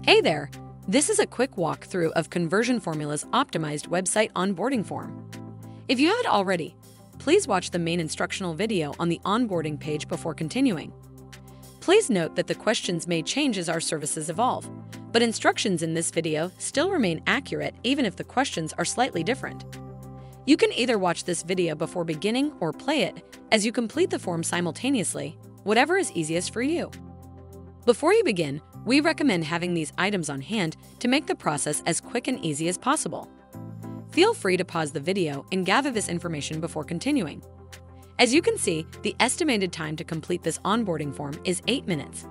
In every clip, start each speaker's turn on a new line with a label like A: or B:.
A: Hey there! This is a quick walkthrough of ConversionFormula's optimized website onboarding form. If you haven't already, please watch the main instructional video on the onboarding page before continuing. Please note that the questions may change as our services evolve, but instructions in this video still remain accurate even if the questions are slightly different. You can either watch this video before beginning or play it as you complete the form simultaneously, whatever is easiest for you. Before you begin, we recommend having these items on hand to make the process as quick and easy as possible. Feel free to pause the video and gather this information before continuing. As you can see, the estimated time to complete this onboarding form is 8 minutes.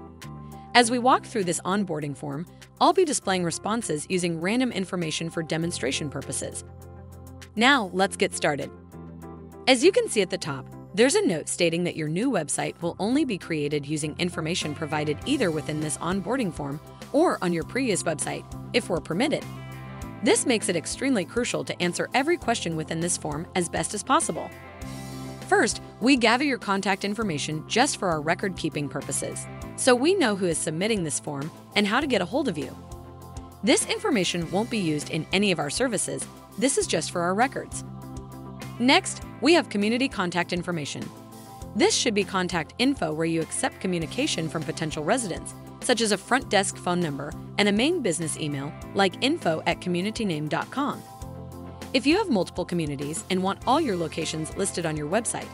A: As we walk through this onboarding form, I'll be displaying responses using random information for demonstration purposes. Now, let's get started. As you can see at the top, there's a note stating that your new website will only be created using information provided either within this onboarding form or on your previous website, if we're permitted. This makes it extremely crucial to answer every question within this form as best as possible. First, we gather your contact information just for our record-keeping purposes, so we know who is submitting this form and how to get a hold of you. This information won't be used in any of our services. This is just for our records. Next, we have community contact information. This should be contact info where you accept communication from potential residents, such as a front desk phone number and a main business email like info@communityname.com. If you have multiple communities and want all your locations listed on your website,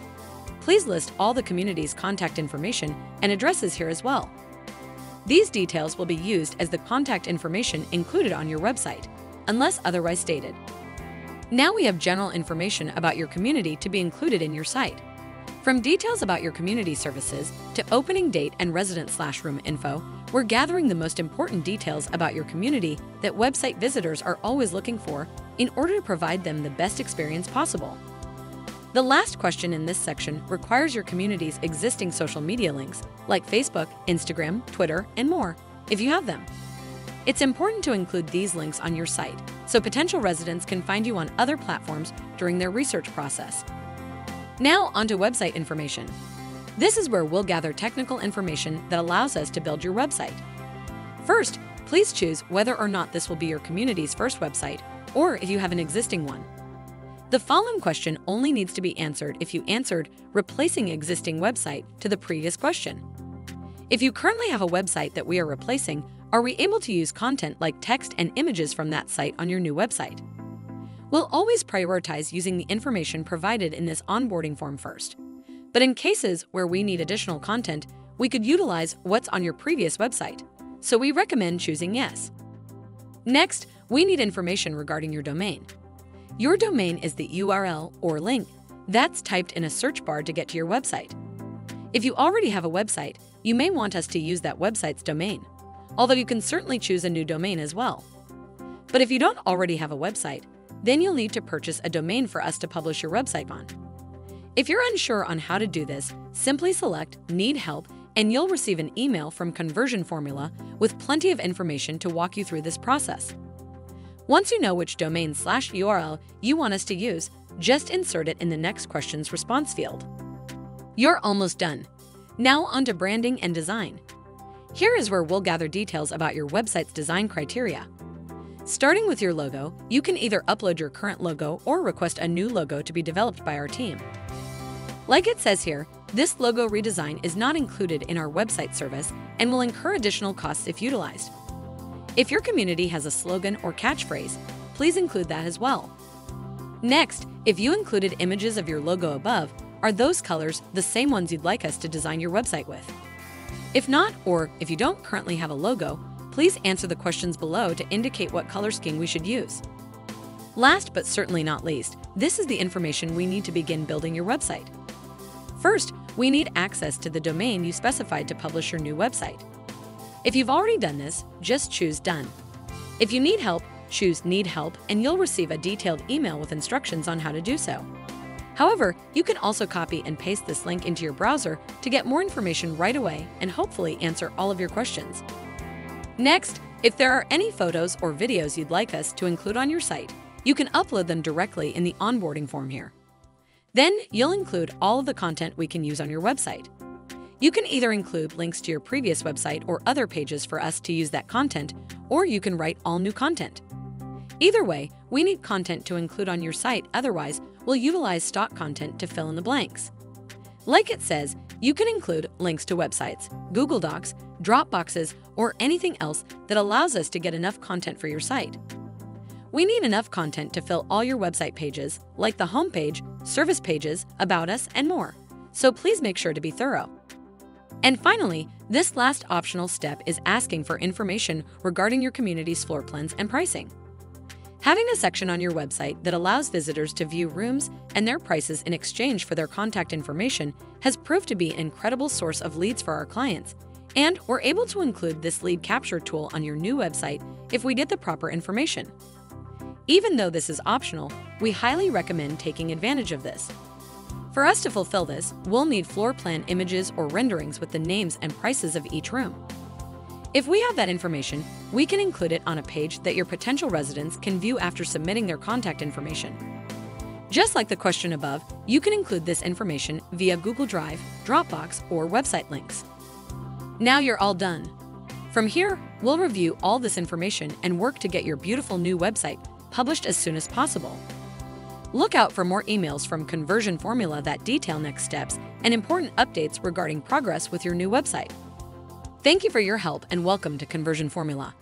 A: please list all the communities' contact information and addresses here as well. These details will be used as the contact information included on your website, unless otherwise stated. Now we have general information about your community to be included in your site. From details about your community services to opening date and resident/room info, we're gathering the most important details about your community that website visitors are always looking for in order to provide them the best experience possible. The last question in this section requires your community's existing social media links like Facebook, Instagram, Twitter, and more, if you have them. It's important to include these links on your site so potential residents can find you on other platforms during their research process. Now onto website information. This is where we'll gather technical information that allows us to build your website. First, please choose whether or not this will be your community's first website or if you have an existing one. The following question only needs to be answered if you answered replacing existing website to the previous question. If you currently have a website that we are replacing, are we able to use content like text and images from that site on your new website? We'll always prioritize using the information provided in this onboarding form first. But in cases where we need additional content, we could utilize what's on your previous website, so we recommend choosing yes. Next, we need information regarding your domain. Your domain is the URL or link that's typed in a search bar to get to your website. If you already have a website, you may want us to use that website's domain, although you can certainly choose a new domain as well. But if you don't already have a website, then you'll need to purchase a domain for us to publish your website on. If you're unsure on how to do this, simply select Need Help and you'll receive an email from ConversionFormula with plenty of information to walk you through this process. Once you know which domain/URL you want us to use, just insert it in the next question's response field. You're almost done. Now onto branding and design. Here is where we'll gather details about your website's design criteria. Starting with your logo, you can either upload your current logo or request a new logo to be developed by our team. Like it says here, this logo redesign is not included in our website service and will incur additional costs if utilized. If your community has a slogan or catchphrase, please include that as well. Next, if you included images of your logo above, are those colors the same ones you'd like us to design your website with? If not, or if you don't currently have a logo, please answer the questions below to indicate what color scheme we should use. Last but certainly not least, this is the information we need to begin building your website. First, we need access to the domain you specified to publish your new website. If you've already done this, just choose Done. If you need help, choose Need Help and you'll receive a detailed email with instructions on how to do so. However, you can also copy and paste this link into your browser to get more information right away and hopefully answer all of your questions. Next, if there are any photos or videos you'd like us to include on your site, you can upload them directly in the onboarding form here. Then you'll include all of the content we can use on your website. You can either include links to your previous website or other pages for us to use that content, or you can write all new content. Either way, we need content to include on your site, otherwise we'll utilize stock content to fill in the blanks. Like it says, you can include links to websites, Google Docs, Dropboxes, or anything else that allows us to get enough content for your site. We need enough content to fill all your website pages, like the homepage, service pages, about us, and more. So please make sure to be thorough. And finally, this last optional step is asking for information regarding your community's floor plans and pricing. Having a section on your website that allows visitors to view rooms and their prices in exchange for their contact information has proved to be an incredible source of leads for our clients, and we're able to include this lead capture tool on your new website if we get the proper information. Even though this is optional, we highly recommend taking advantage of this. For us to fulfill this, we'll need floor plan images or renderings with the names and prices of each room. If we have that information, we can include it on a page that your potential residents can view after submitting their contact information. Just like the question above, you can include this information via Google Drive, Dropbox, or website links. Now you're all done. From here, we'll review all this information and work to get your beautiful new website published as soon as possible. Look out for more emails from ConversionFormula that detail next steps and important updates regarding progress with your new website. Thank you for your help and welcome to ConversionFormula.